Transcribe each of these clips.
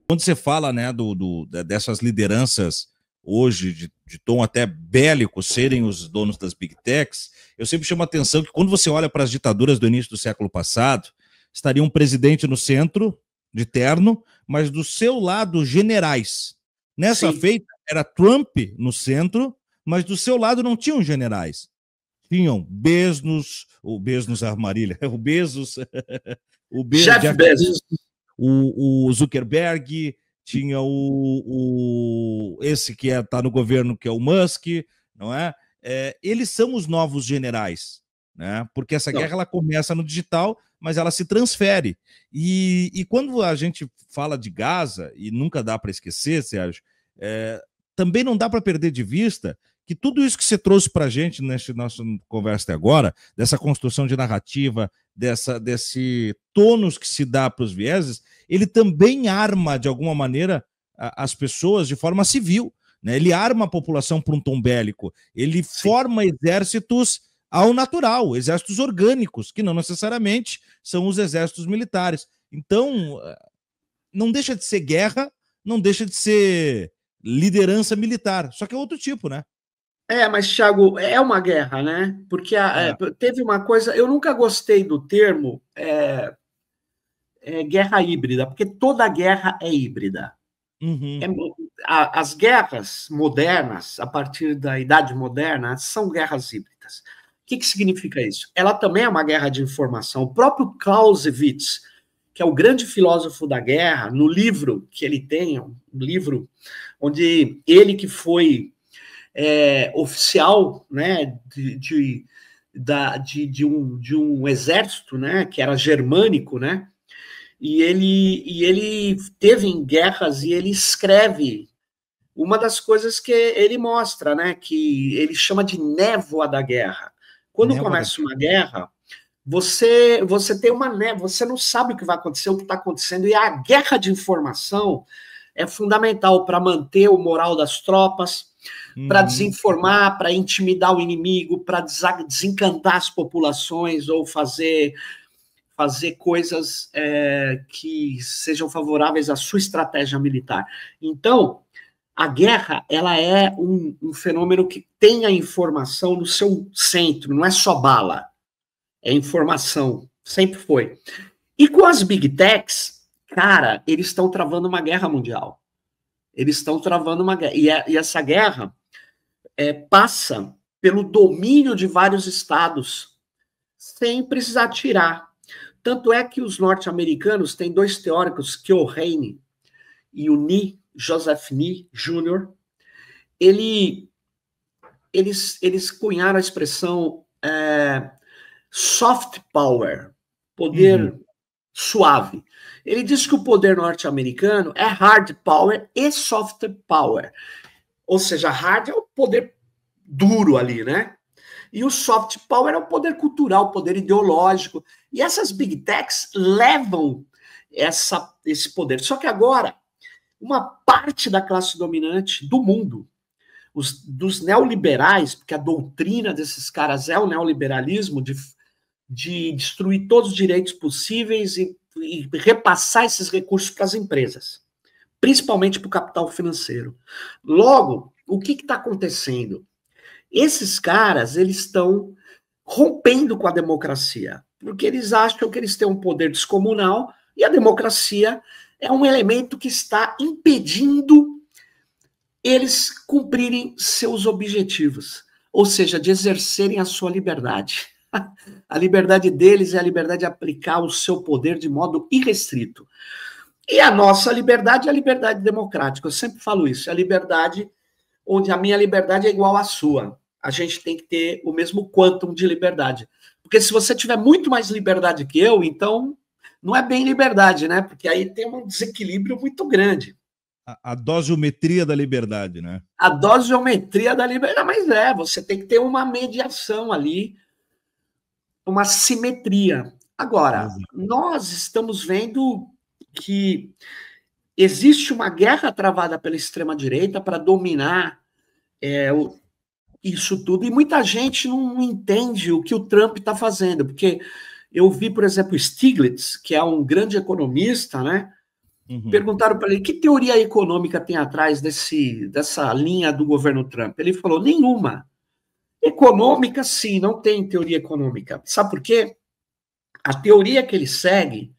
quando você fala, né, dessas lideranças hoje de tom até bélico serem os donos das big techs, eu sempre chamo a atenção que quando você olha para as ditaduras do início do século passado, estaria um presidente no centro, de terno, mas do seu lado, generais. Nessa feita, era Trump no centro, mas do seu lado não tinham generais. Tinham o Bezos Armarilha, o Bezos, Jeff Bezos, o Zuckerberg, tinha esse que está no governo, que é o Musk, não é? Eles são os novos generais, né? Porque essa guerra ela começa no digital, mas ela se transfere. E quando a gente fala de Gaza, e nunca dá para esquecer, Sérgio, também não dá para perder de vista que tudo isso que você trouxe para a gente nessa nossa conversa até agora, dessa construção de narrativa, desse tônus que se dá para os vieses, ele também arma, de alguma maneira, as pessoas de forma civil, né? Ele arma a população para um tom bélico, ele forma exércitos ao natural, exércitos orgânicos, que não necessariamente são os exércitos militares. Então, não deixa de ser guerra, não deixa de ser liderança militar, só que é outro tipo, né? Mas, Thiago, é uma guerra, né? Porque teve uma coisa... Eu nunca gostei do termo guerra híbrida, porque toda guerra é híbrida. Uhum. As guerras modernas, a partir da Idade Moderna, são guerras híbridas. O que significa isso? Ela também é uma guerra de informação. O próprio Clausewitz, que é o grande filósofo da guerra, no livro que ele tem, um livro onde ele que foi oficial, né, de um exército, né, que era germânico, né, e ele teve em guerras e ele escreve uma das coisas que ele mostra, né, que ele chama de névoa da guerra. Quando começa uma guerra, você tem uma névoa, você não sabe o que vai acontecer, o que está acontecendo, e a guerra de informação é fundamental para manter o moral das tropas, para desinformar, para intimidar o inimigo, para desencantar as populações ou fazer coisas que sejam favoráveis à sua estratégia militar. Então, a guerra ela é um fenômeno que tem a informação no seu centro, não é só bala, é informação, sempre foi. E com as big techs, cara, eles estão travando uma guerra mundial. Eles estão travando uma guerra. E essa guerra passa pelo domínio de vários estados, sem precisar tirar. Tanto é que os norte-americanos têm dois teóricos, Keohane Heine e o Joseph Nye Jr., eles cunharam a expressão soft power, poder suave. Ele diz que o poder norte-americano é hard power e soft power. Ou seja, hard é o poder duro ali, né? E o soft power é o poder cultural, o poder ideológico. E essas big techs levam esse poder. Só que agora, uma parte da classe dominante do mundo, dos neoliberais, porque a doutrina desses caras é o neoliberalismo, de destruir todos os direitos possíveis e repassar esses recursos para as empresas, principalmente para o capital financeiro. Logo, o que está acontecendo? Esses caras, eles estão rompendo com a democracia, porque eles acham que eles têm um poder descomunal e a democracia é um elemento que está impedindo eles cumprirem seus objetivos, ou seja, de exercerem a sua liberdade. A liberdade deles é a liberdade de aplicar o seu poder de modo irrestrito. E a nossa liberdade é a liberdade democrática. Eu sempre falo isso, é a liberdade onde a minha liberdade é igual à sua. A gente tem que ter o mesmo quantum de liberdade. Porque se você tiver muito mais liberdade que eu, então não é bem liberdade, né? Porque aí tem um desequilíbrio muito grande. A dosiometria da liberdade, né? A dosiometria da liberdade. Mas você tem que ter uma mediação ali, uma simetria. Agora, nós estamos vendo que existe uma guerra travada pela extrema-direita para dominar isso tudo, e muita gente não entende o que o Trump está fazendo, porque eu vi, por exemplo, Stiglitz, que é um grande economista, né? Perguntaram para ele, que teoria econômica tem atrás dessa linha do governo Trump? Ele falou, nenhuma. Econômica, sim, não tem teoria econômica. Sabe por quê? A teoria que ele segue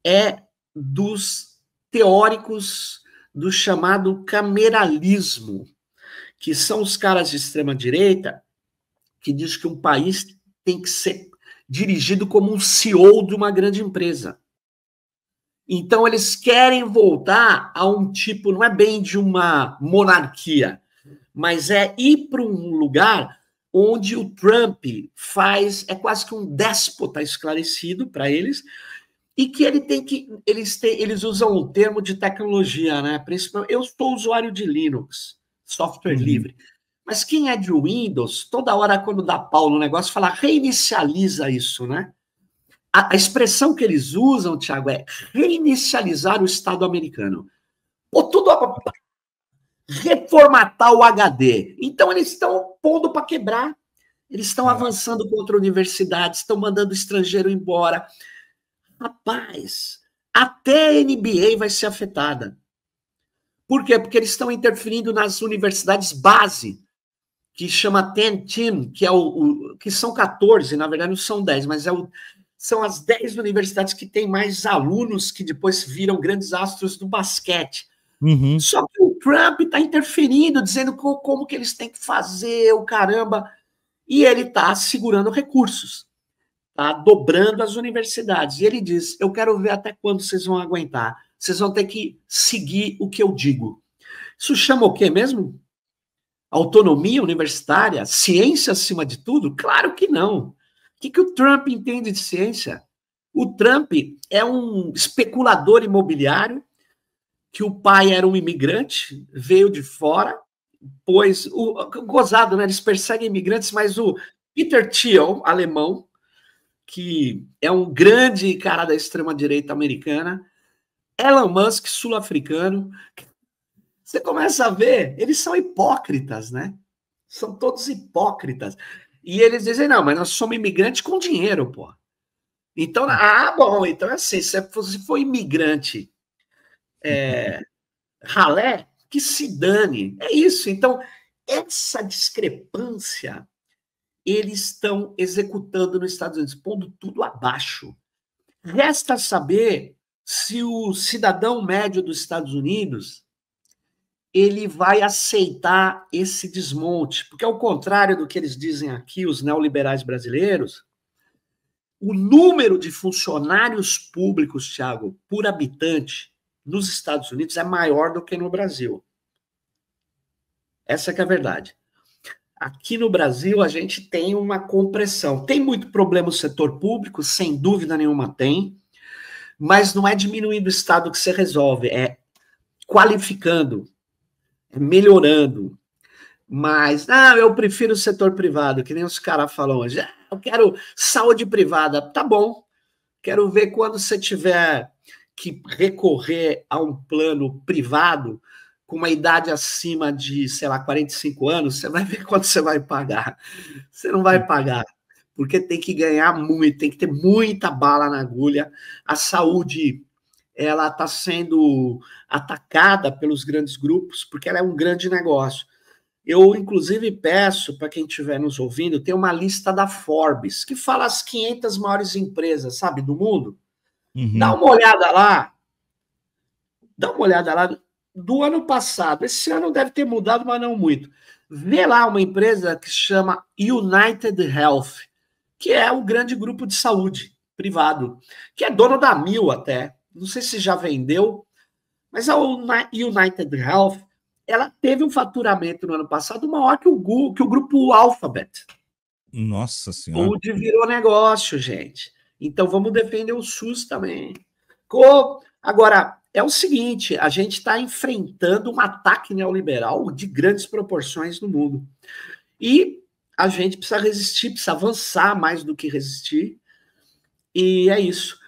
é dos teóricos do chamado cameralismo, que são os caras de extrema-direita que diz que um país tem que ser dirigido como um CEO de uma grande empresa. Então, eles querem voltar a um tipo, não é bem de uma monarquia, mas é ir para um lugar onde o Trump é quase que um déspota esclarecido para eles, e que eles usam o termo de tecnologia, né? Principalmente, eu sou usuário de Linux, software livre, mas quem é de Windows, toda hora quando dá pau no negócio, fala reinicializa isso, né? A expressão que eles usam, Thiago, é reinicializar o Estado americano. Ou tudo reformatar o HD. Então, eles estão pondo para quebrar. Eles estão avançando contra universidades, estão mandando estrangeiro embora. Rapaz, até a NBA vai ser afetada. Por quê? Porque eles estão interferindo nas universidades base, que chama 10 Team, que são 14, na verdade não são 10, mas são as 10 universidades que têm mais alunos que depois viram grandes astros do basquete. Só que o Trump está interferindo, dizendo como que eles têm que fazer, o caramba, e ele está segurando recursos, está dobrando as universidades. E ele diz, eu quero ver até quando vocês vão aguentar. Vocês vão ter que seguir o que eu digo. Isso chama o quê mesmo? Autonomia universitária? Ciência acima de tudo? Claro que não. O que o Trump entende de ciência? O Trump é um especulador imobiliário, que o pai era um imigrante, veio de fora, pois, gozado, né? Eles perseguem imigrantes, mas o Peter Thiel, alemão, que é um grande cara da extrema-direita americana, Elon Musk, sul-africano, você começa a ver, eles são hipócritas, né? São todos hipócritas. E eles dizem, não, mas nós somos imigrantes com dinheiro, pô. Então, bom, então é assim, se você for imigrante ralé, que se dane. É isso. Então, essa discrepância, eles estão executando nos Estados Unidos, pondo tudo abaixo. Resta saber se o cidadão médio dos Estados Unidos ele vai aceitar esse desmonte, porque ao contrário do que eles dizem aqui, os neoliberais brasileiros, o número de funcionários públicos, Thiago, por habitante nos Estados Unidos é maior do que no Brasil. Essa que é a verdade. Aqui no Brasil, a gente tem uma compressão. Tem muito problema no setor público, sem dúvida nenhuma tem, mas não é diminuindo o Estado que você resolve, é qualificando, é melhorando. Mas, eu prefiro o setor privado, que nem os caras falam hoje. Eu quero saúde privada. Tá bom. Quero ver quando você tiver que recorrer a um plano privado com uma idade acima de, sei lá, 45 anos, você vai ver quanto você vai pagar. Você não vai pagar, porque tem que ganhar muito, tem que ter muita bala na agulha. A saúde, ela está sendo atacada pelos grandes grupos, porque ela é um grande negócio. Eu, inclusive, peço para quem estiver nos ouvindo, tem uma lista da Forbes, que fala as 500 maiores empresas, sabe, do mundo. Dá uma olhada lá. Dá uma olhada lá do ano passado. Esse ano deve ter mudado, mas não muito. Vê lá uma empresa que se chama United Health, que é um grande grupo de saúde privado, que é dono da Mil até. Não sei se já vendeu, mas a United Health, ela teve um faturamento no ano passado maior que o grupo Alphabet. Nossa Senhora. Onde virou negócio, gente. Então vamos defender o SUS também. Agora, é o seguinte, a gente está enfrentando um ataque neoliberal de grandes proporções no mundo. E a gente precisa resistir, precisa avançar mais do que resistir. E é isso.